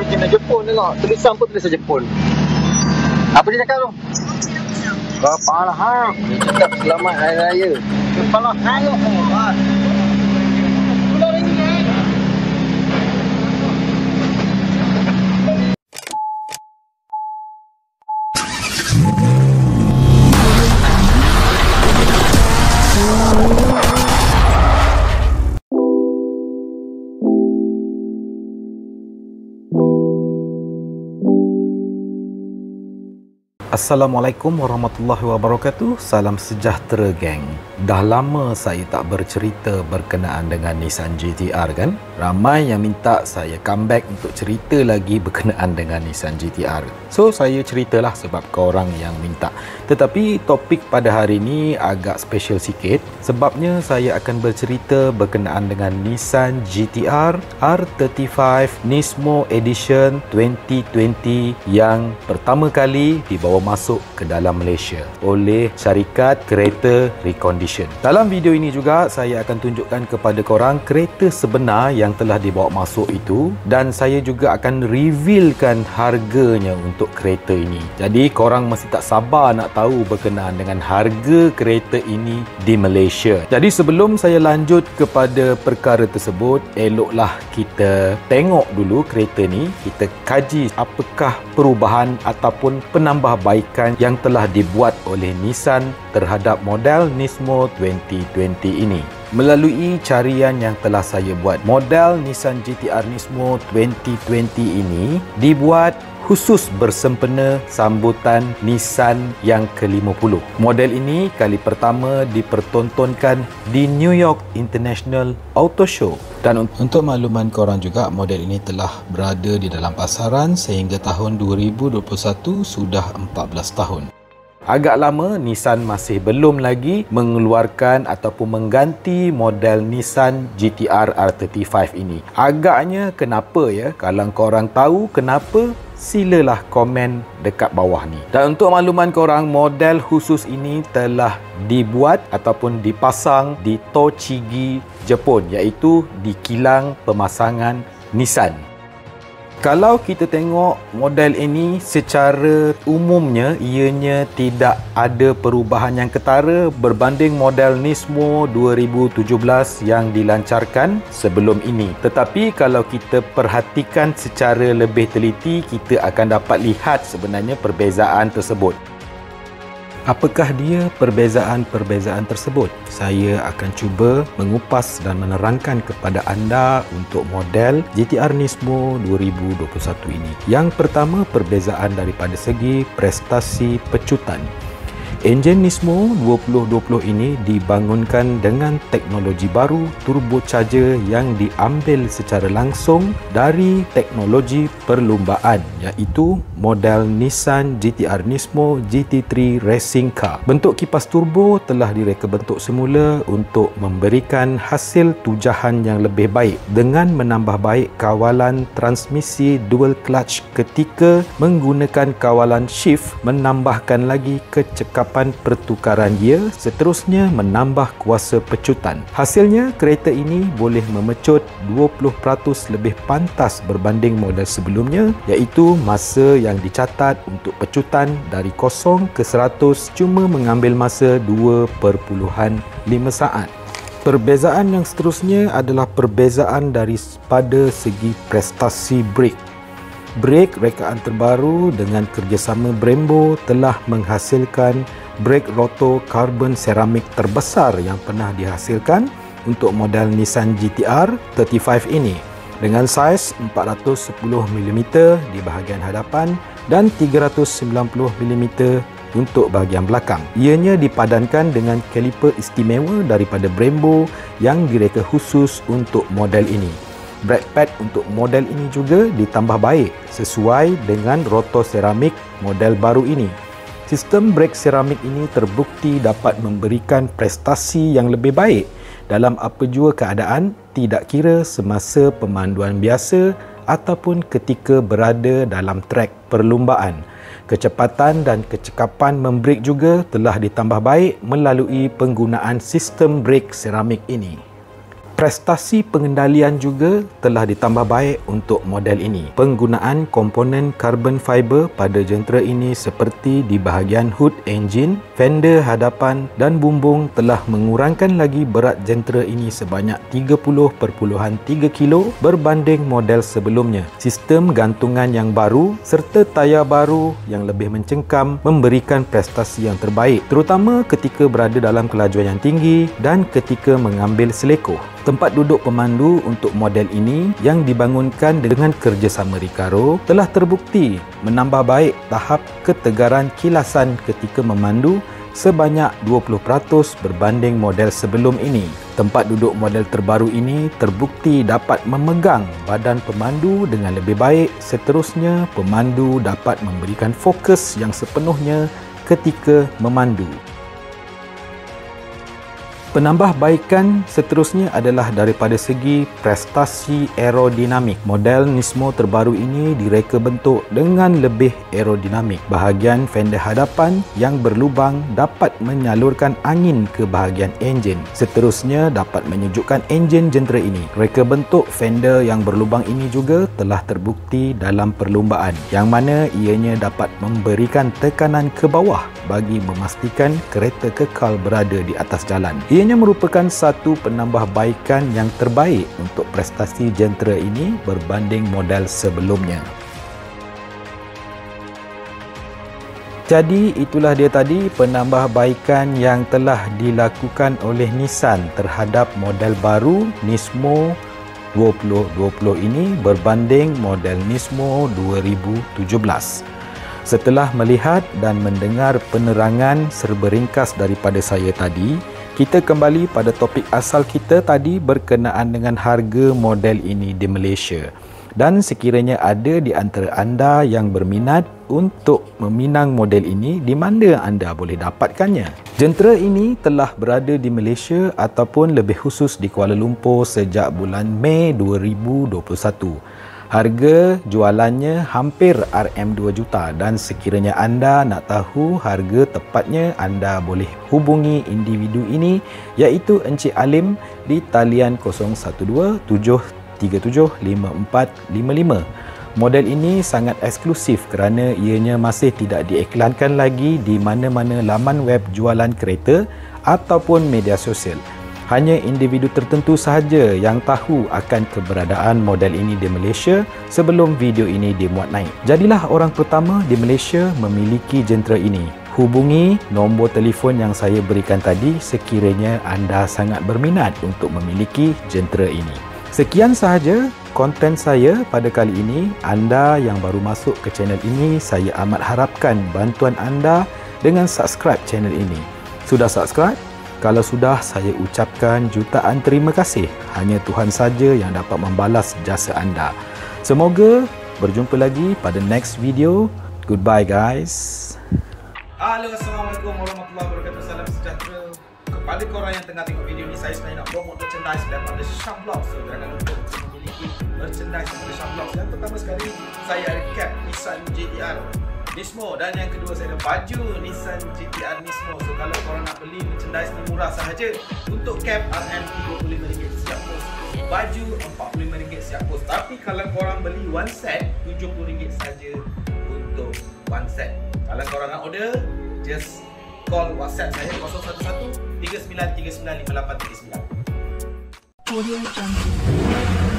original Jepun tengok. Tulisan pun tulisan Jepun. Apa dia cakap tu? Kepala hang. Dia cakap selamat hari raya. Kepala hang. Assalamualaikum warahmatullahi wabarakatuh. Salam sejahtera geng. Dah lama saya tak bercerita berkenaan dengan Nissan GT-R kan? Ramai yang minta saya comeback untuk cerita lagi berkenaan dengan Nissan GT-R. So saya ceritalah sebab korang yang minta. Tetapi topik pada hari ini agak special sikit. Sebabnya saya akan bercerita berkenaan dengan Nissan GT-R R35 Nismo Edition 2020 yang pertama kali dibawa masuk ke dalam Malaysia oleh syarikat kereta recondition. Dalam video ini juga saya akan tunjukkan kepada korang kereta sebenar yang telah dibawa masuk itu, dan saya juga akan revealkan harganya untuk kereta ini. Jadi korang masih tak sabar nak tahu berkenaan dengan harga kereta ini di Malaysia. Jadi sebelum saya lanjut kepada perkara tersebut, eloklah kita tengok dulu kereta ni, kita kaji apakah perubahan ataupun penambahbaikan yang telah dibuat oleh Nissan terhadap model Nismo 2020 ini. Melalui carian yang telah saya buat, model Nissan GT-R Nismo 2020 ini dibuat khusus bersempena sambutan Nissan yang ke-50. Model ini kali pertama dipertontonkan di New York International Auto Show. Dan untuk makluman korang juga, model ini telah berada di dalam pasaran sehingga tahun 2021, sudah 14 tahun. Agak lama Nissan masih belum lagi mengeluarkan ataupun mengganti model Nissan GT-R R35 ini. Agaknya kenapa ya? Kalau korang tahu kenapa, silalah komen dekat bawah ni. Dan untuk makluman korang, model khusus ini telah dibuat ataupun dipasang di Tochigi, Jepun, iaitu di kilang pemasangan Nissan. Kalau kita tengok model ini secara umumnya, ianya tidak ada perubahan yang ketara berbanding model Nismo 2017 yang dilancarkan sebelum ini. Tetapi kalau kita perhatikan secara lebih teliti, kita akan dapat lihat sebenarnya perbezaan tersebut. Apakah dia perbezaan-perbezaan tersebut? Saya akan cuba mengupas dan menerangkan kepada anda untuk model GT-R Nismo 2021 ini. Yang pertama, perbezaan daripada segi prestasi pecutan. Enjin Nismo 2020 ini dibangunkan dengan teknologi baru turbocharger yang diambil secara langsung dari teknologi perlumbaan, iaitu model Nissan GT-R Nismo GT3 Racing Car. Bentuk kipas turbo telah direka bentuk semula untuk memberikan hasil tujahan yang lebih baik dengan menambah baik kawalan transmisi dual clutch ketika menggunakan kawalan shift, menambahkan lagi kecekapan pertukaran gear, seterusnya menambah kuasa pecutan. Hasilnya, kereta ini boleh memecut 20% lebih pantas berbanding model sebelumnya, iaitu masa yang dicatat untuk pecutan dari 0 ke 100 cuma mengambil masa 2.5 saat. Perbezaan yang seterusnya adalah perbezaan daripada segi prestasi brake. Brake rekaan terbaru dengan kerjasama Brembo telah menghasilkan brake rotor karbon seramik terbesar yang pernah dihasilkan untuk model Nissan GT-R 35 ini, dengan saiz 410mm di bahagian hadapan dan 390mm untuk bahagian belakang. Ianya dipadankan dengan kaliper istimewa daripada Brembo yang direka khusus untuk model ini. Brake pad untuk model ini juga ditambah baik sesuai dengan rotor seramik model baru ini. Sistem brake seramik ini terbukti dapat memberikan prestasi yang lebih baik dalam apa jua keadaan, tidak kira semasa pemanduan biasa ataupun ketika berada dalam trek perlumbaan. Kecepatan dan kecekapan membrake juga telah ditambah baik melalui penggunaan sistem brake seramik ini. Prestasi pengendalian juga telah ditambah baik untuk model ini. Penggunaan komponen carbon fiber pada jentera ini seperti di bahagian hood enjin, fender hadapan dan bumbung telah mengurangkan lagi berat jentera ini sebanyak 30.3 kilo berbanding model sebelumnya. Sistem gantungan yang baru serta tayar baru yang lebih mencengkam memberikan prestasi yang terbaik, terutama ketika berada dalam kelajuan yang tinggi dan ketika mengambil selekoh. Tempat duduk pemandu untuk model ini yang dibangunkan dengan kerjasama Recaro telah terbukti menambah baik tahap ketegaran kilasan ketika memandu sebanyak 20% berbanding model sebelum ini. Tempat duduk model terbaru ini terbukti dapat memegang badan pemandu dengan lebih baik. Seterusnya, pemandu dapat memberikan fokus yang sepenuhnya ketika memandu. Penambahbaikan seterusnya adalah daripada segi prestasi aerodinamik. Model Nismo terbaru ini direka bentuk dengan lebih aerodinamik. Bahagian fender hadapan yang berlubang dapat menyalurkan angin ke bahagian enjin. Seterusnya dapat menyejukkan enjin jentera ini. Reka bentuk fender yang berlubang ini juga telah terbukti dalam perlumbaan, yang mana ianya dapat memberikan tekanan ke bawah bagi memastikan kereta kekal berada di atas jalan. Ianya merupakan satu penambahbaikan yang terbaik untuk prestasi jentera ini berbanding model sebelumnya. Jadi itulah dia tadi penambahbaikan yang telah dilakukan oleh Nissan terhadap model baru Nismo 2020 ini berbanding model Nismo 2017. Setelah melihat dan mendengar penerangan serba ringkas daripada saya tadi, kita kembali pada topik asal kita tadi berkenaan dengan harga model ini di Malaysia. Dan sekiranya ada di antara anda yang berminat untuk meminang model ini, di mana anda boleh dapatkannya? Jentera ini telah berada di Malaysia ataupun lebih khusus di Kuala Lumpur sejak bulan Mei 2021. Harga jualannya hampir RM2 juta dan sekiranya anda nak tahu harga tepatnya, anda boleh hubungi individu ini iaitu Encik Alim di talian 012-737-5455. Model ini sangat eksklusif kerana ianya masih tidak diiklankan lagi di mana-mana laman web jualan kereta ataupun media sosial. Hanya individu tertentu sahaja yang tahu akan keberadaan model ini di Malaysia sebelum video ini dimuat naik. Jadilah orang pertama di Malaysia memiliki jentera ini. Hubungi nombor telefon yang saya berikan tadi sekiranya anda sangat berminat untuk memiliki jentera ini. Sekian sahaja konten saya pada kali ini. Anda yang baru masuk ke channel ini, saya amat harapkan bantuan anda dengan subscribe channel ini. Sudah subscribe? Kalau sudah, saya ucapkan jutaan terima kasih. Hanya Tuhan saja yang dapat membalas jasa anda. Semoga berjumpa lagi pada next video. Goodbye guys. Halo, Assalamualaikum warahmatullahi wabarakatuh. Salam sejahtera kepada korang yang tengah tengok video ni. Saya sebenarnya nak promote merchandise daripada Sham Blog. So jangan lupa untuk memiliki merchandise daripada Sham Blog. Yang pertama sekali, saya ada cap Nissan GTR Nismo, dan yang kedua saya ada baju Nissan GTR Nismo. So kalau korang nak beli merchandise ni murah sahaja. Untuk cap RM35 siap pos, baju RM45 siap pos. Tapi kalau korang beli one set, RM70 saja untuk one set. Kalau korang nak order, just call WhatsApp saya 011 3939 5839.